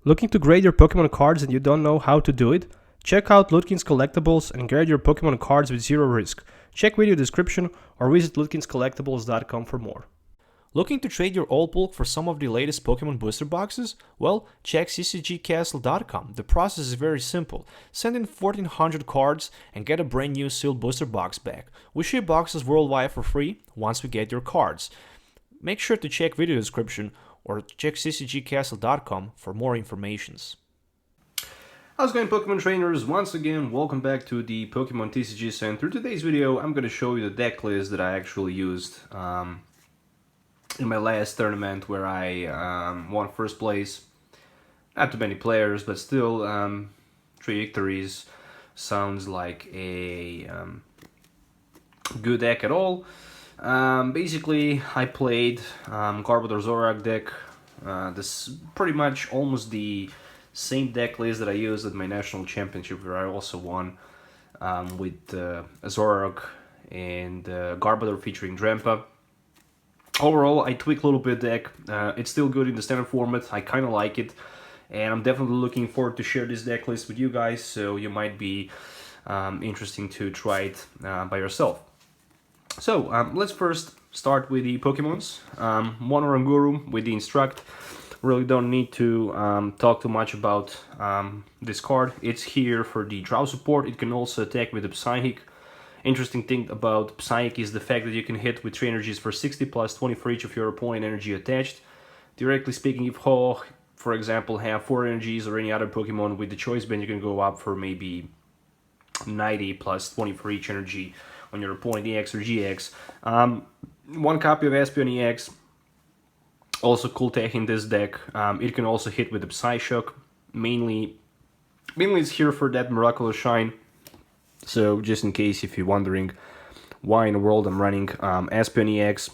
Looking to grade your Pokemon cards and you don't know how to do it? Check out Ludkins Collectables and grade your Pokemon cards with zero risk. Check video description or visit ludkinscollectables.com for more. Looking to trade your old bulk for some of the latest Pokemon booster boxes? Well, check ccgcastle.com. The process is very simple. Send in 1400 cards and get a brand new sealed booster box back. We ship boxes worldwide for free once we get your cards. Make sure to check video description or check ccgcastle.com for more informations. How's it going, Pokemon trainers? Once again, welcome back to the Pokemon TCG Center. Today's video, I'm going to show you the deck list that I actually used in my last tournament where I won first place. Not too many players, but still 3 victories. Sounds like a good deck at all. Basically, I played Garbodor Zoroark deck. This is pretty much almost the same deck list that I used at my national championship, where I also won with Zoroark and Garbodor featuring Drampa. Overall, I tweaked a little bit the deck. It's still good in the standard format. I kind of like it, and I'm definitely looking forward to share this deck list with you guys. So you might be interesting to try it by yourself. So let's first start with the Pokemons. Monoranguru with the Instruct. Really don't need to talk too much about this card. It's here for the draw support. It can also attack with the Psychic. Interesting thing about Psychic is the fact that you can hit with 3 energies for 60 plus 20 for each of your opponent energy attached. Directly speaking, if Ho, for example, have 4 energies or any other Pokemon with the choice band, you can go up for maybe 90 plus 20 for each energy on your opponent, EX or GX. One copy of Espeon EX. Also cool tech in this deck. It can also hit with the Psyshock. Mainly it's here for that Miraculous Shine. So just in case if you're wondering why in the world I'm running Espeon EX,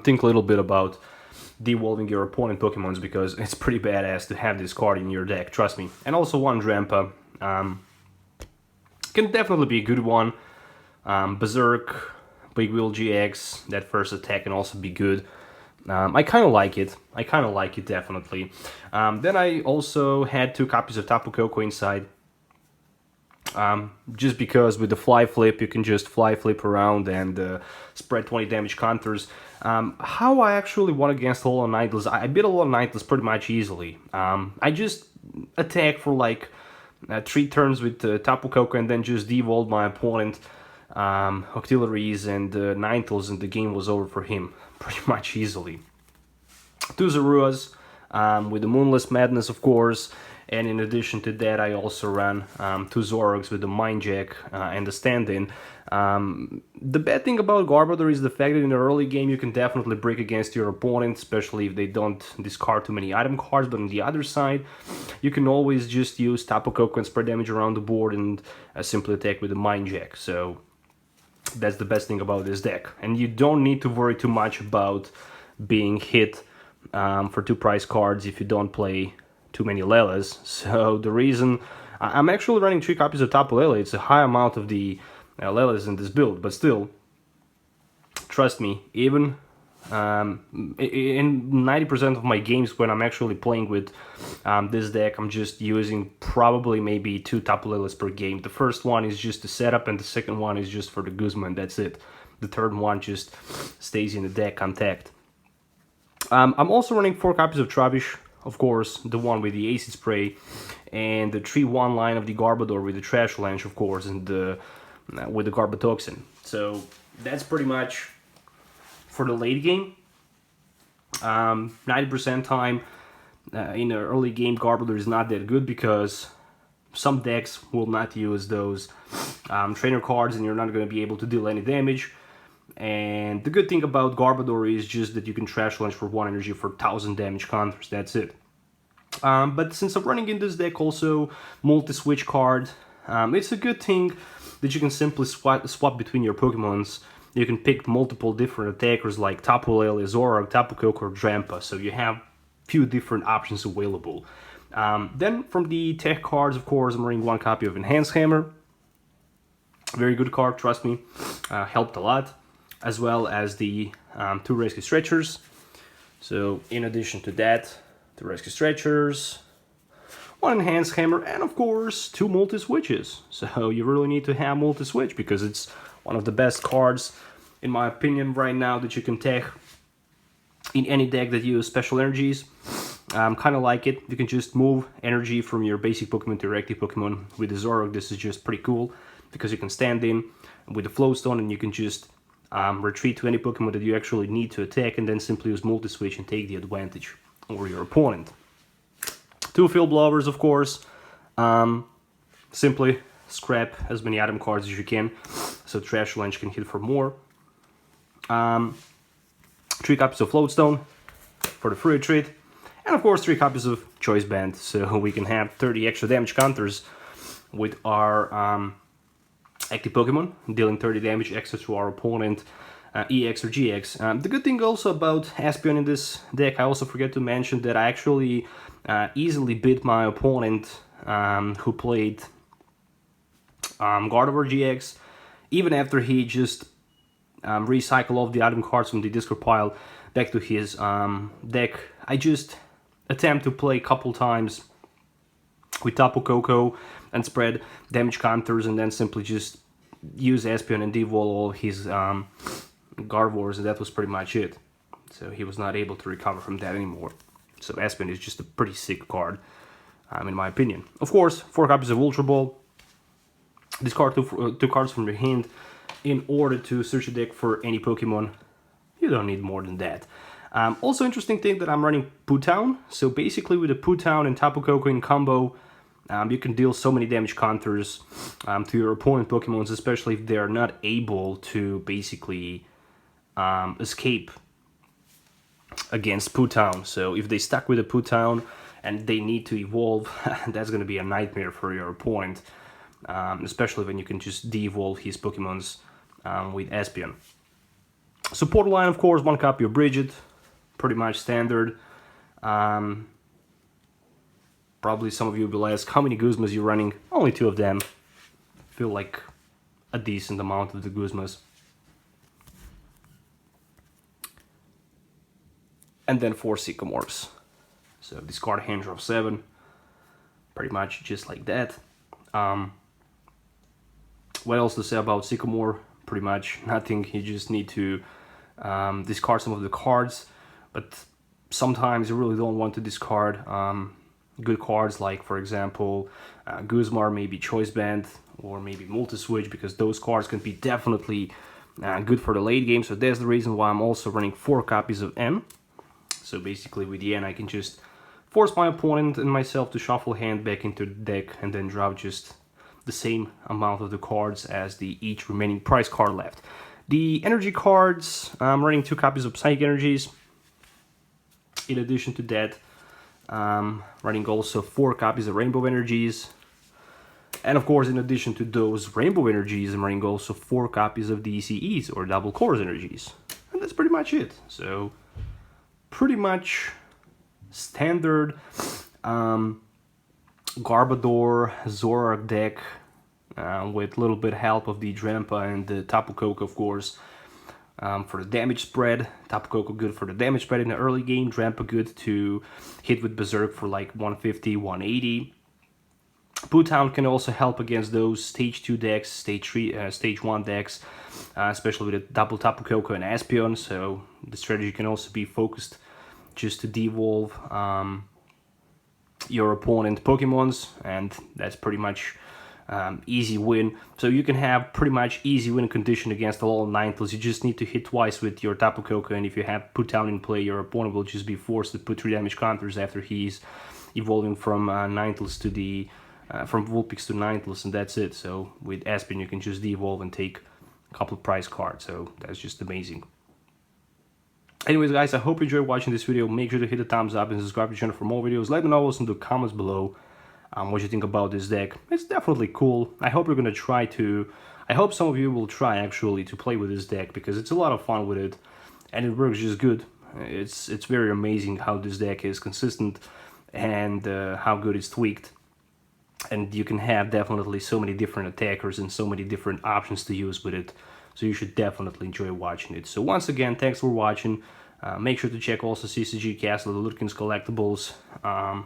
think a little bit about devolving your opponent Pokemons, because it's pretty badass to have this card in your deck, trust me. And also one Drampa. Can definitely be a good one. Berserk, Big Wheel GX, that first attack can also be good. I kind of like it. Definitely. Then I also had 2 copies of Tapu Koko inside. Just because with the Fly Flip, you can just Fly Flip around and spread 20 damage counters. How I actually won against Hollow Knightless, I beat Hollow Knightless pretty much easily. I just attack for like 3 turns with Tapu Koko and then just devolved my opponent Octilleries and Ninetales, and the game was over for him pretty much easily. 2 Zoruas with the Moonless Madness, of course, and in addition to that I also ran 2 Zoroarks with the Mind Jack and the stand-in. The bad thing about Garbodor is the fact that in the early game you can definitely break against your opponent, especially if they don't discard too many item cards, but on the other side you can always just use Tapu Koko and spread damage around the board and simply attack with the Mind Jack. So that's the best thing about this deck, and you don't need to worry too much about being hit for 2 prize cards if you don't play too many Lelas. So the reason I'm actually running 3 copies of Tapu Lele, it's a high amount of the Lelas in this build, but still, trust me, even in 90% of my games when I'm actually playing with this deck, I'm just using probably maybe 2 Tapu Leles per game. The first one is just the setup and the second one is just for the Guzman, that's it. The third one just stays in the deck untapped. I'm also running 4 copies of Trubbish, of course, the one with the Acid Spray, and the 3-1 line of the Garbodor with the Trash Launch, of course, and with the Garbotoxin. So that's pretty much for the late game. 90% time in the early game, Garbodor is not that good because some decks will not use those trainer cards and you're not going to be able to deal any damage. And the good thing about Garbodor is just that you can Trash Launch for 1 energy for 1000 damage counters, that's it. But since I'm running in this deck also multi-switch card, it's a good thing that you can simply swap between your Pokemons. You can pick multiple different attackers like Tapu Lele, Zoroark, Tapu Koko, or Drampa, so you have few different options available. Then from the tech cards, of course, I'm running 1 copy of Enhanced Hammer. Very good card, trust me, helped a lot. As well as the 2 Rescue Stretchers. So in addition to that, 2 rescue stretchers, 1 enhanced hammer, and of course 2 multi-switches. So you really need to have multi-switch because it's one of the best cards, in my opinion, right now that you can take in any deck that uses special energies. Kind of like it. You can just move energy from your basic Pokemon to your active Pokemon. With the Zoroark, this is just pretty cool because you can stand in with the Float Stone and you can just retreat to any Pokemon that you actually need to attack and then simply use multi-switch and take the advantage over your opponent. 2 field blowers, of course. Simply scrap as many item cards as you can, so Trash Lunch can hit for more. 3 copies of Float Stone for the free retreat. And of course 3 copies of Choice Band, so we can have 30 extra damage counters with our active Pokemon, dealing 30 damage extra to our opponent, EX or GX. The good thing also about Espeon in this deck, I also forget to mention that I actually easily beat my opponent who played Garbodor GX, even after he just recycled all of the item cards from the discard pile back to his deck. I just attempt to play a couple times with Tapu Koko and spread damage counters and then simply just use Espeon and devolve all his Garvors, and that was pretty much it. So he was not able to recover from that anymore. So Espeon is just a pretty sick card, in my opinion. Of course, 4 copies of Ultra Ball. Discard 2 cards from your hand in order to search a deck for any Pokemon. You don't need more than that. Also interesting thing that I'm running Pootown. So basically with the Pootown and Tapu Koko in combo, you can deal so many damage counters to your opponent Pokemons, especially if they're not able to basically escape against Pootown. So if they stuck with a Pootown and they need to evolve, that's going to be a nightmare for your opponent, especially when you can just de-evolve his Pokemons with Espeon. Support line, of course, 1 copy of Bridget, pretty much standard. Probably some of you will ask how many Guzmas you're running. Only 2 of them. Feel like a decent amount of the Guzmas. And then 4 Sycamores. So discard hand draw of 7. Pretty much just like that. What else to say about Sycamore? Pretty much nothing. You just need to discard some of the cards. But sometimes you really don't want to discard good cards like, for example, Guzmar, maybe Choice Band, or maybe Multi-Switch, because those cards can be definitely good for the late game. So that's the reason why I'm also running 4 copies of N. So basically with the N I can just force my opponent and myself to shuffle hand back into the deck and then drop just the same amount of the cards as the each remaining prize card left. The energy cards, I'm running 2 copies of Psychic Energies. In addition to that, running also 4 copies of Rainbow Energies. And of course, in addition to those Rainbow Energies, I'm running also 4 copies of DCEs, or Double Cores Energies. And that's pretty much it. So, pretty much standard Garbodor, Zoroark deck, with a little bit help of the Drampa and the Tapu Koko, of course. For the damage spread, Tapu Koko good for the damage spread in the early game, Drampa good to hit with Berserk for like 150, 180. Pootown can also help against those stage 2 decks, stage 1 decks, especially with a double Tapu Koko and Espeon, so the strategy can also be focused just to devolve your opponent Pokemons, and that's pretty much easy win. So you can have pretty much easy win condition against a lot of Ninetales. You just need to hit twice with your Tapu Koko, and if you have Pootown in play, your opponent will just be forced to put 3 damage counters after he's evolving from Ninetales to the from Vulpix to Ninetales, and that's it. So with Espeon you can just de-evolve and take a couple of prize cards, so that's just amazing. Anyways guys, I hope you enjoyed watching this video. Make sure to hit the thumbs up and subscribe to the channel for more videos. Let me know also in the comments below what you think about this deck. It's definitely cool. I hope you're gonna try to... I hope some of you will try actually to play with this deck, because it's a lot of fun with it and it works just good. It's very amazing how this deck is consistent and how good it's tweaked. And you can have definitely so many different attackers and so many different options to use with it. So you should definitely enjoy watching it. So once again, thanks for watching. Make sure to check also CCG Castle, the Ludkins Collectables,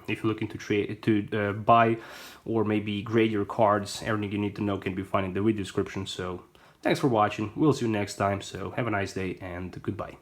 if you're looking to buy or maybe grade your cards. Everything you need to know can be found in the video description. So thanks for watching. We'll see you next time. So have a nice day and goodbye.